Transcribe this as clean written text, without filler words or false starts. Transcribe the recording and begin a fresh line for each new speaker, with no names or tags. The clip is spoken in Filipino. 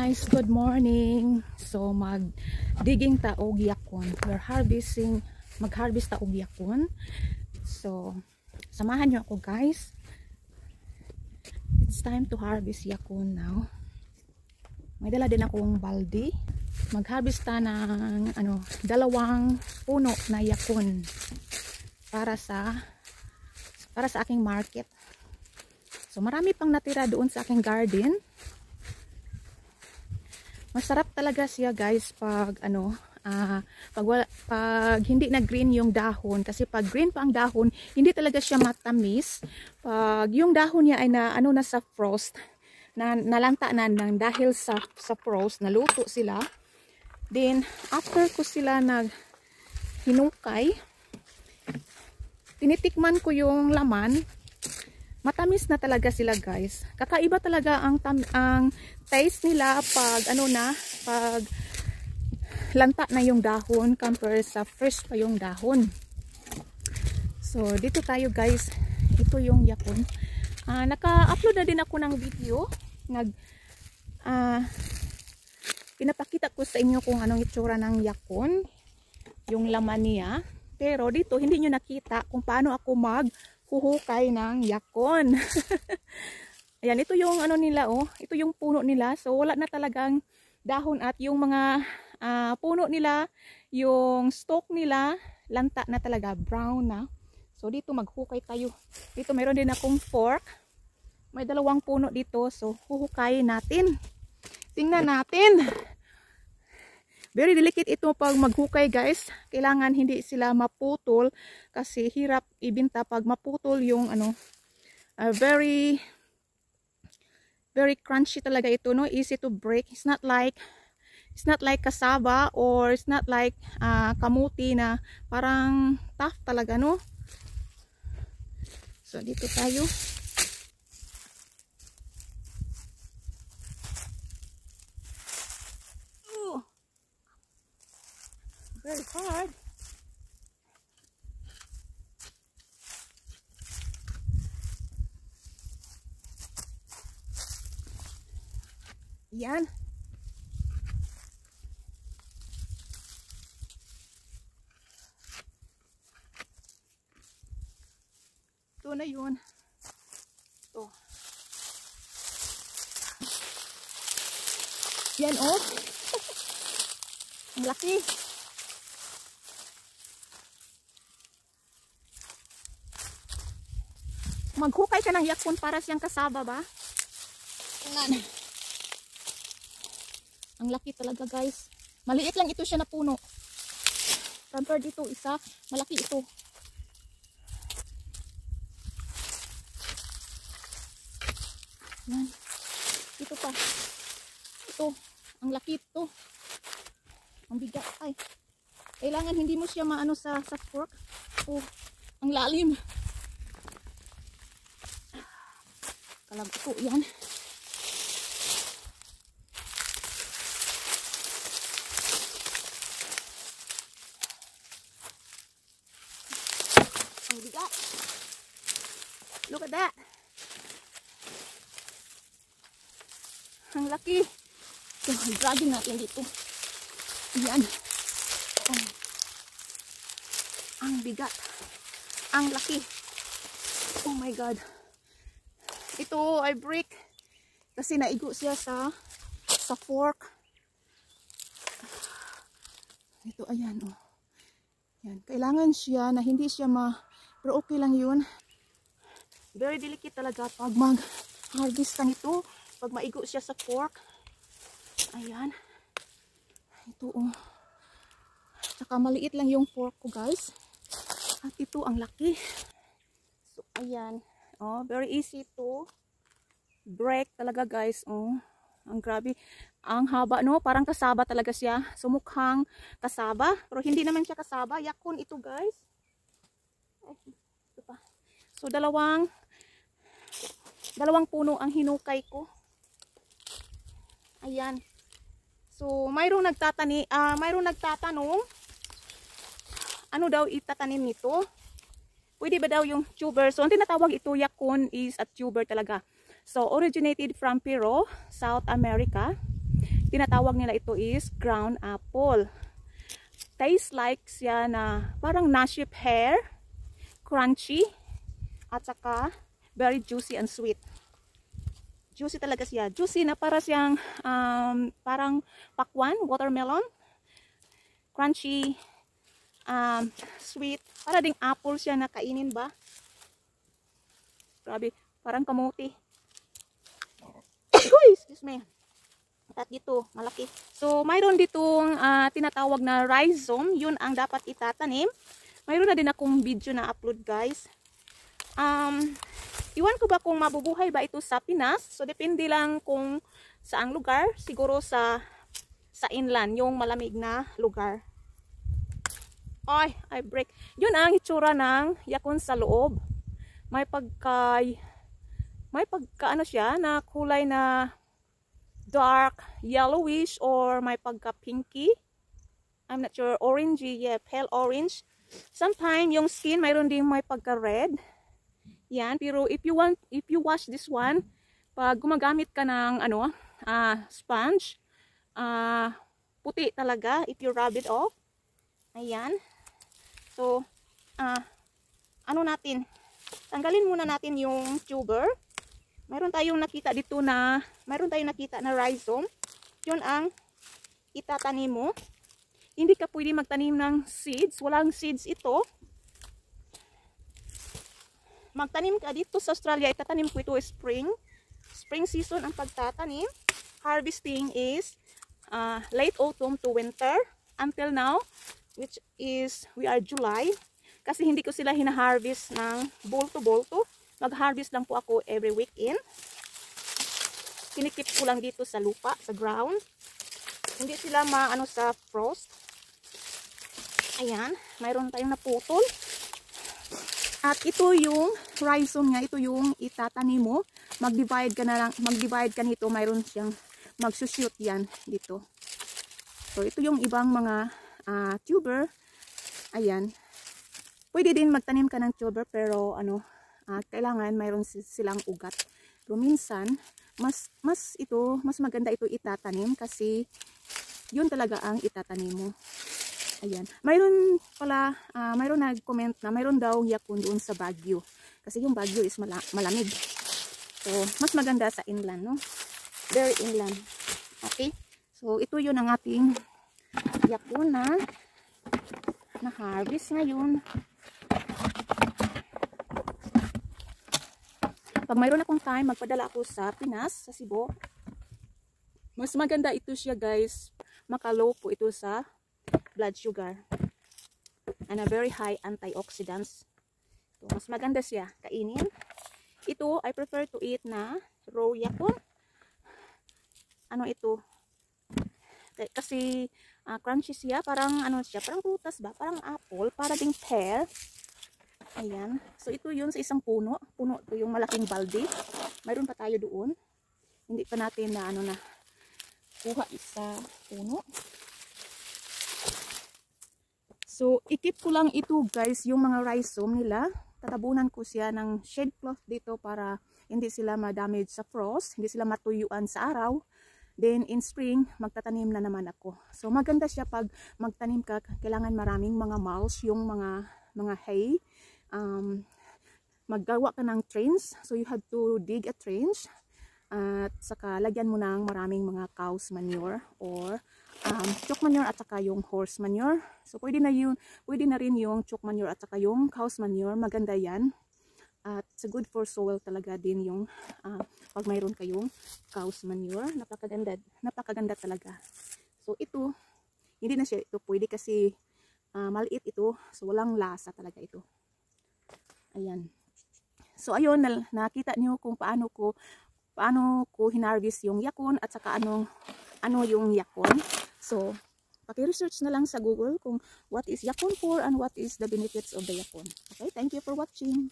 guys, good morning. So mag-digging ta og yakon. We're harvesting, mag-harvest ta og yakon. So samahan niyo ako guys. It's time to harvest yakon now. May dala din akong balde. Mag-harvest ta ng dalawang puno na yakon para sa aking market. So marami pang natira doon sa aking garden. Masarap talaga siya guys pag pag hindi na green yung dahon, kasi pag green pa ang dahon hindi talaga siya matamis. Pag yung dahon niya ay na sa frost, nalanta na dahil sa frost, naluto sila. Then after ko sila hinukay, tinitikman ko yung laman. Matamis na talaga sila guys. Kakaiba talaga ang taste nila pag pag lanta na yung dahon compare sa fresh pa yung dahon. So dito tayo guys. Ito yung yakon. Naka-upload na din ako ng video. Pinapakita ko sa inyo kung anong itsura ng yakon, yung laman niya. Pero dito hindi nyo nakita kung paano ako maghuhukay ng yakon. Ayan, ito yung nila, ito yung puno nila. So wala na talagang dahon at yung mga puno nila, yung stalk nila, lanta na talaga, brown na. So dito maghukay tayo. Dito mayroon din akong fork. May dalawang puno dito. So huhukayin natin. Tingnan natin. Very delicate ito pag maghukay guys. Kailangan hindi sila maputol kasi hirap ibinta pag maputol yung very crunchy talaga ito, no? Easy to break. It's not like cassava or it's not like kamuti na parang tough talaga, no? So dito tayo. Very hard. Yan. Ito na yun. Ito. Yan oh. Ang laki. Maghukay ka ng yakon para siyang kasaba ba? Tingnan. Ang laki talaga guys. Maliit lang ito siya na puno. Compare dito isa, malaki ito. Yan. Ito pa. Ito. Ang laki ito. Ang bigat. Ay. Kailangan hindi mo siya maano sa fork. Oh, ang lalim. Kalagto yan. Ang bigat. Look at that. Ang laki. So, dragging natin dito. Yan. Oh. Ang bigat. Ang laki. Oh my God. Ito ay break kasi naigo siya sa fork. Ito ayan oh. Yan, kailangan siya na hindi siya pero okay lang 'yun. Very delicate talaga pag mag-harvest ng ito, pag maigo siya sa fork. Ayan. Ito oh. Saka maliit lang yung fork ko guys. At ito ang laki. So ayan. Oh, very easy to break talaga guys. Oh, ang grabe. Ang haba, no? Parang kasaba talaga siya. Sumukhang kasaba. Pero hindi naman siya kasaba. Yakon ito guys. Ay, ito pa. So, dalawang puno ang hinukay ko. Ayan. So, mayroong nagtatanong, ano daw itatanim nito? Pwede ba daw yung tuber? So, ang tinatawag ito yakon is a tuber talaga. So, originated from Peru, South America. tinatawag nila ito is ground apple. Tastes like siya na parang nasi pear, crunchy, at saka very juicy and sweet. Juicy talaga siya. Juicy na para siyang parang pakwan, watermelon. Crunchy, sweet. Para ding apple siya na kainin ba? Grabe, parang kamote. Uy, excuse me. At dito, malaki. So, mayroon ditong tinatawag na rhizome. Yun ang dapat itatanim. Mayroon na din akong video na upload, guys. Iwan ko ba kung mabubuhay ba ito sa Pinas? So, depende lang kung saang lugar. Siguro sa inland, yung malamig na lugar. Ay, I break. Yun ang itsura ng yakon sa loob. May pagka ano siya, na kulay na dark yellowish or may pagka pinky. I'm not sure, orangey, yeah, pale orange. Sometimes yung skin mayroon din may pagka red. Yan, pero if you wash this one, pag gumagamit ka ng ano, sponge, puti talaga if you rub it off. Ayan. So, ano natin? Tanggalin muna natin yung tuber. Mayroon tayong nakita dito na, rhizome. Yun ang itatanim mo. Hindi ka pwede magtanim ng seeds. Walang seeds ito. Magtanim ka dito sa Australia, itatanim ko ito spring. Spring season ang pagtatanim. Harvesting is late autumn to winter. Until now, which is, we are July. Kasi hindi ko sila hina-harvest ng bolto-bolto. Mag-harvest lang po ako every weekend. Kinikip ko lang dito sa lupa, sa ground. Hindi sila maano sa frost. Ayan, mayroon tayong naputol. At ito yung rhizome niya, ito yung itatanim mo. Mag-divide ka nito, mayroon siyang magsushoot yan dito. So ito yung ibang mga tuber. Ayan. Pwede din magtanim ka ng tuber pero ano, kailangan mayroon silang ugat. Pero minsan, mas maganda ito itatanim kasi yun talaga ang itatanim mo. Ayan. Mayroon pala, mayroon nag-comment na mayroon daw yakun doon sa Baguio. Kasi yung Baguio is malamig. So, mas maganda sa inland, no? Very inland. Okay? So, ito yun ang ating yakun na harvest ngayon. Pag mayroon akong time, magpadala ako sa Pinas, sa Cebu. Mas maganda ito siya, guys. Makalow po ito sa blood sugar. And a very high antioxidants. So, mas maganda siya kainin. Ito, I prefer to eat na raw yakun. Ano ito? Kasi crunchy siya. Parang ano siya, parang prutas ba? Parang apple, parang ding pear. Ayan. So, ito yun sa isang puno. Puno ito yung malaking balde. Mayroon pa tayo doon. Hindi pa natin na ano na kuha isa puno. So, ikip ko lang ito guys, yung mga rhizome nila. Tatabunan ko siya ng shade cloth dito para hindi sila ma-damage sa frost. Hindi sila matuyuan sa araw. Then, in spring, magtatanim na naman ako. So, maganda siya pag magtanim ka. Kailangan maraming mga mulch, yung mga hay. Maggawa ka ng trench, so you have to dig a trench at saka lagyan mo ng maraming mga cow's manure or chook manure at saka yung horse manure. So pwede na rin yung chook manure at saka yung cow's manure, maganda yan at it's good for soil talaga din yung pag mayroon kayong cow's manure. Napakaganda talaga. So ito, hindi na siya ito pwede kasi maliit ito, so walang lasa talaga ito. Ayan. So ayun, nakita niyo kung paano ko hinarvest yung yakun at saka ano yung yakun. So paki-research na lang sa Google kung what is yakun for and what is the benefits of the yakun. Okay, thank you for watching.